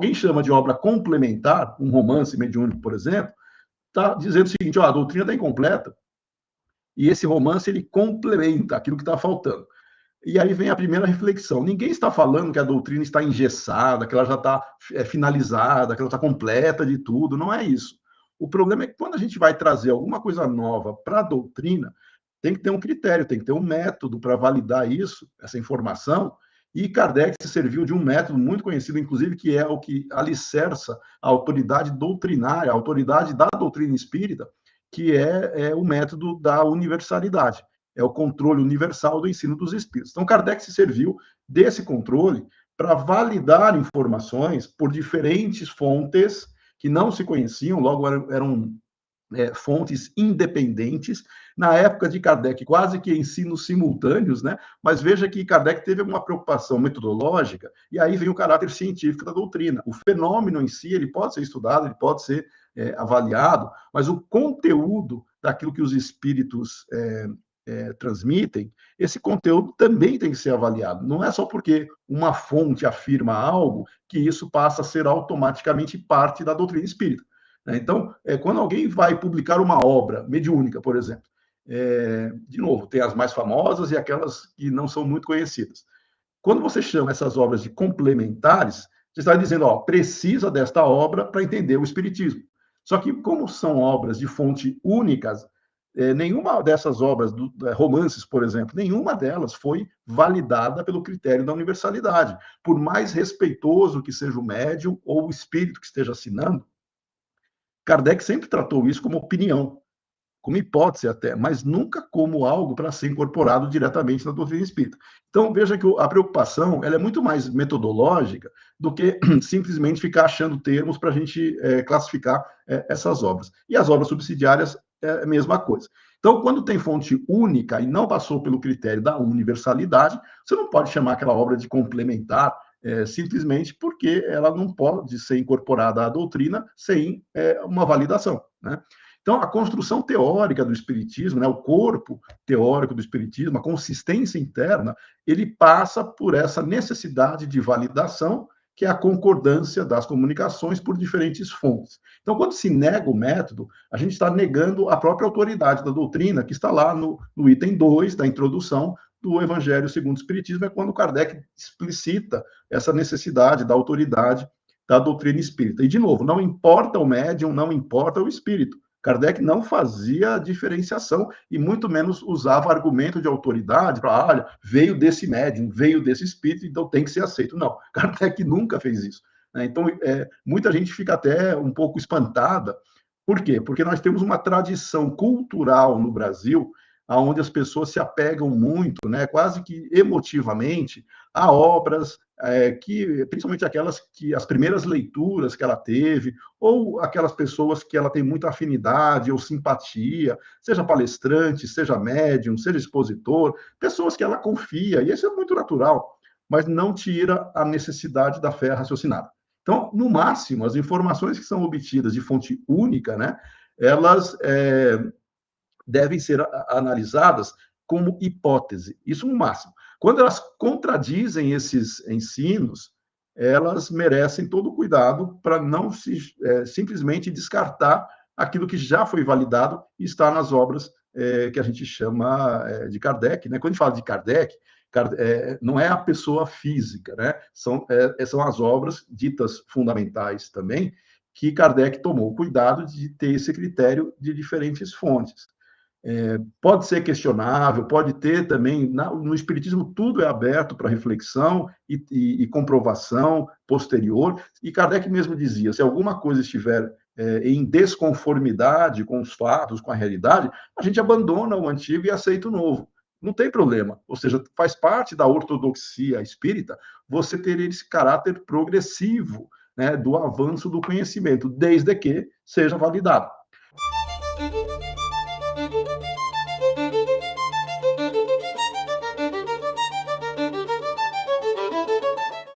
alguém chama de obra complementar, um romance mediúnico, por exemplo, está dizendo o seguinte: ó, a doutrina está incompleta, e esse romance ele complementa aquilo que está faltando. E aí vem a primeira reflexão. Ninguém está falando que a doutrina está engessada, que ela já está finalizada, que ela está completa de tudo. Não é isso. O problema é que quando a gente vai trazer alguma coisa nova para a doutrina, tem que ter um critério, tem que ter um método para validar isso, essa informação. E Kardec se serviu de um método muito conhecido, inclusive, que é o que alicerça a autoridade doutrinária, a autoridade da doutrina espírita, que é o método da universalidade. É o controle universal do ensino dos espíritos. Então, Kardec se serviu desse controle para validar informações por diferentes fontes que não se conheciam, logo eram fontes independentes. Na época de Kardec, quase que ensinos simultâneos, né? Mas veja que Kardec teve uma preocupação metodológica, e aí vem o caráter científico da doutrina. O fenômeno em si, ele pode ser estudado, ele pode ser avaliado, mas o conteúdo daquilo que os espíritos transmitem, esse conteúdo também tem que ser avaliado. Não é só porque uma fonte afirma algo que isso passa a ser automaticamente parte da doutrina espírita. Então, quando alguém vai publicar uma obra mediúnica, por exemplo, de novo, tem as mais famosas e aquelas que não são muito conhecidas. Quando você chama essas obras de complementares, você está dizendo, ó, precisa desta obra para entender o Espiritismo. Só que, como são obras de fonte únicas, nenhuma dessas obras, romances, por exemplo, nenhuma delas foi validada pelo critério da universalidade. Por mais respeitoso que seja o médium ou o espírito que esteja assinando, Kardec sempre tratou isso como opinião, como hipótese até, mas nunca como algo para ser incorporado diretamente na doutrina espírita. Então, veja que a preocupação ela é muito mais metodológica do que simplesmente ficar achando termos para a gente classificar essas obras. E as obras subsidiárias é a mesma coisa. Então, quando tem fonte única e não passou pelo critério da universalidade, você não pode chamar aquela obra de complementar, simplesmente porque ela não pode ser incorporada à doutrina sem uma validação, né? Então, a construção teórica do Espiritismo, né, o corpo teórico do Espiritismo, a consistência interna, ele passa por essa necessidade de validação, que é a concordância das comunicações por diferentes fontes. Então, quando se nega o método, a gente está negando a própria autoridade da doutrina, que está lá no item 2 da introdução do Evangelho segundo o Espiritismo, é quando Kardec explicita essa necessidade da autoridade da doutrina espírita. E, de novo, não importa o médium, não importa o espírito. Kardec não fazia diferenciação e muito menos usava argumento de autoridade para, olha, veio desse médium, veio desse espírito, então tem que ser aceito. Não, Kardec nunca fez isso. Então, muita gente fica até um pouco espantada. Por quê? Porque nós temos uma tradição cultural no Brasil onde as pessoas se apegam muito, né, quase que emotivamente, a obras que, principalmente aquelas que as primeiras leituras que ela teve, ou aquelas pessoas que ela tem muita afinidade ou simpatia, seja palestrante, seja médium, seja expositor, pessoas que ela confia, e isso é muito natural, mas não tira a necessidade da fé raciocinada. Então, no máximo, as informações que são obtidas de fonte única, né, elas devem ser analisadas como hipótese, isso no máximo. Quando elas contradizem esses ensinos, elas merecem todo o cuidado para não simplesmente descartar aquilo que já foi validado e está nas obras que a gente chama de Kardec. Né? Quando a gente fala de Kardec, não é a pessoa física, né? São as obras ditas fundamentais também, que Kardec tomou cuidado de ter esse critério de diferentes fontes. Pode ser questionável, pode ter também, no Espiritismo tudo é aberto para reflexão e comprovação posterior, e Kardec mesmo dizia, se alguma coisa estiver em desconformidade com os fatos, com a realidade, a gente abandona o antigo e aceita o novo. Não tem problema, ou seja, faz parte da ortodoxia espírita você ter esse caráter progressivo, né, do avanço do conhecimento, desde que seja validado.